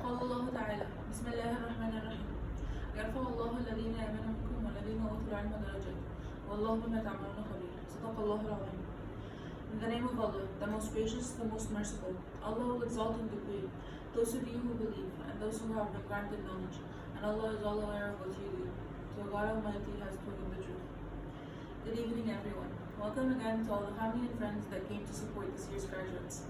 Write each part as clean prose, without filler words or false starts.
قال الله تعالى: بسم الله الرحمن الرحيم. يرفع الله الذين آمنوا منكم والذين أوتوا العلم درجات والله بما تعملون خبير. صدق الله العظيم. In the name of Allah, the most gracious, the most merciful, Allah will exalt and decree those of you who believe and those who have been granted knowledge, and Allah is all aware of what you do. So God Almighty has spoken the truth. Good evening, everyone. Welcome again to all the family and friends that came to support this year's graduates.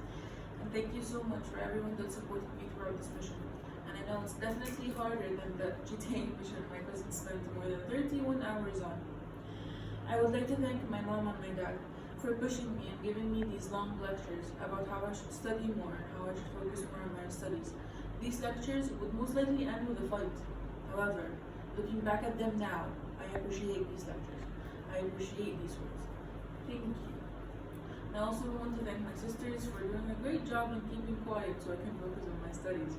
And thank you so much for everyone that supported me throughout this mission. And I know it's definitely harder than the GTA mission my cousin spent more than 31 hours on. I would like to thank my mom and my dad for pushing me and giving me these long lectures about how I should study more, how I should focus more on my studies. These lectures would most likely end with a fight. However, looking back at them now, I appreciate these lectures. I appreciate these words. Thank you. I also want to thank my sisters for doing a great job in keeping quiet so I can focus on my studies.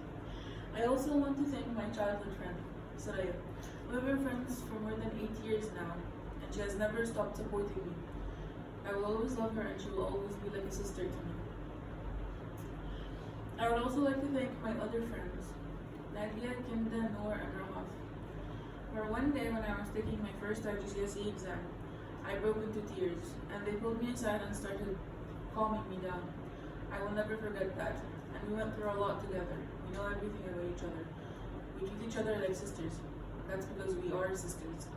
I also want to thank my childhood friend, Saraya. We've been friends for more than 8 years now, and she has never stopped supporting me. I will always love her, and she will always be like a sister to me. I would also like to thank my other friends, Nadia, Kinda, Noor, and Rahaf. For one day when I was taking my first IGCSE exam, I broke into tears, and they pulled me aside and started calming me down. I will never forget that, and we went through a lot together. We know everything about each other. We treat each other like sisters. That's because we are sisters.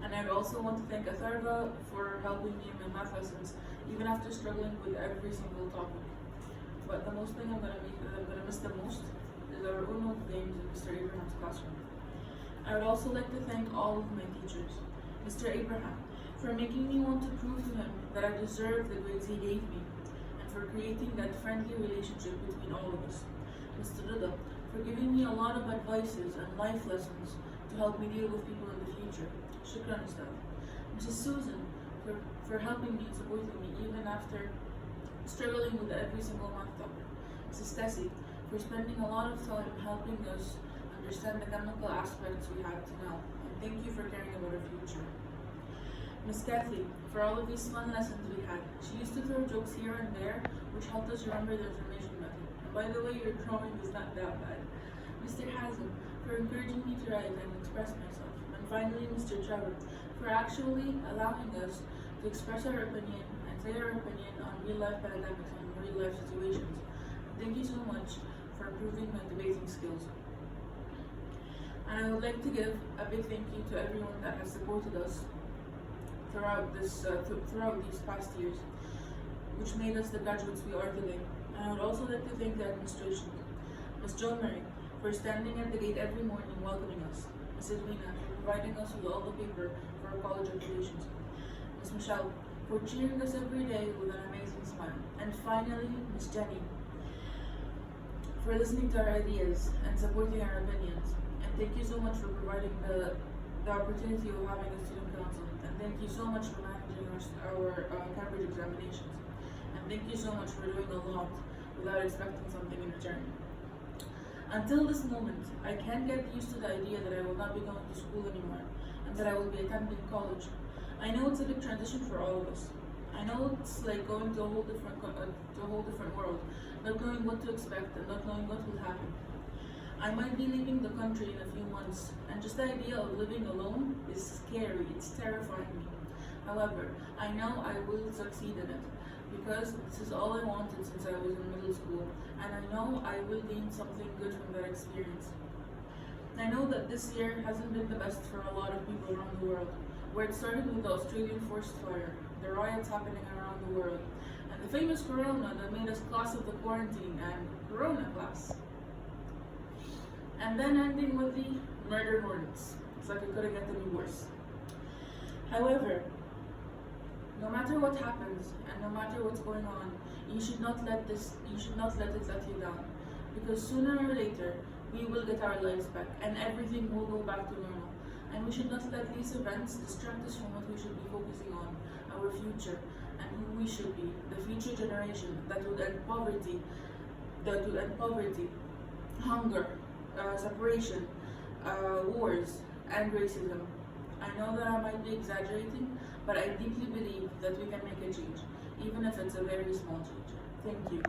And I also want to thank Atharva for helping me in my math lessons, even after struggling with every single topic. But the most thing I'm gonna miss the most is our Uno games in Mr. Abraham's classroom. I would also like to thank all of my teachers. Mr. Abraham, for making me want to prove to him that I deserve the grades he gave me, and for creating that friendly relationship between all of us. Mr. Rida, for giving me a lot of advices and life lessons to help me deal with people in the future. Shukran, Ustad. Mrs. Susan, for helping me and supporting me even after struggling with every single math topic. Mrs. Tessie, for spending a lot of time helping us understand the chemical aspects we have to know. And thank you for caring about our future. Miss Kathy, for all of these fun lessons we had. She used to throw jokes here and there, which helped us remember the information method. And by the way, your drawing is not that bad. Mr. Hazem, for encouraging me to write and express myself. And finally, Mr. Trevor, for actually allowing us to express our opinion and say our opinion on real-life pandemics and real-life situations. And thank you so much for improving my debating skills. And I would like to give a big thank you to everyone that has supported us throughout these past years, which made us the graduates we are today. And I would also like to thank the administration, Ms. Joan Murray, for standing at the gate every morning welcoming us, Mrs. Rina, for providing us with all the paper for our college applications, Ms. Michelle, for cheering us every day with an amazing smile, and finally, Ms. Jenny, for listening to our ideas and supporting our opinions. And thank you so much for providing the opportunity of having a student council. And thank you so much for managing our Cambridge examinations. And thank you so much for doing a lot without expecting something in return. Until this moment, I can't get used to the idea that I will not be going to school anymore and that I will be attending college. I know it's a big transition for all of us. I know it's like going to a whole different world, not knowing what to expect and not knowing what will happen. I might be leaving the country in a few months, and just the idea of living alone is scary, it's terrifying me. However, I know I will succeed in it, because this is all I wanted since I was in middle school, and I know I will gain something good from that experience. I know that this year hasn't been the best for a lot of people around the world, where it started with the Australian forest fire, the riots happening around the world, and the famous corona that made us class of the quarantine and corona class. And then ending with the murder hornets. It's like it couldn't get any worse. However, no matter what happens and no matter what's going on, you should not let it let you down. Because sooner or later, we will get our lives back and everything will go back to normal. And we should not let these events distract us from what we should be focusing on, our future, and who we should be, the future generation that would end poverty, hunger, separation, wars, and racism. I know that I might be exaggerating, but I deeply believe that we can make a change, even if it's a very small change. Thank you.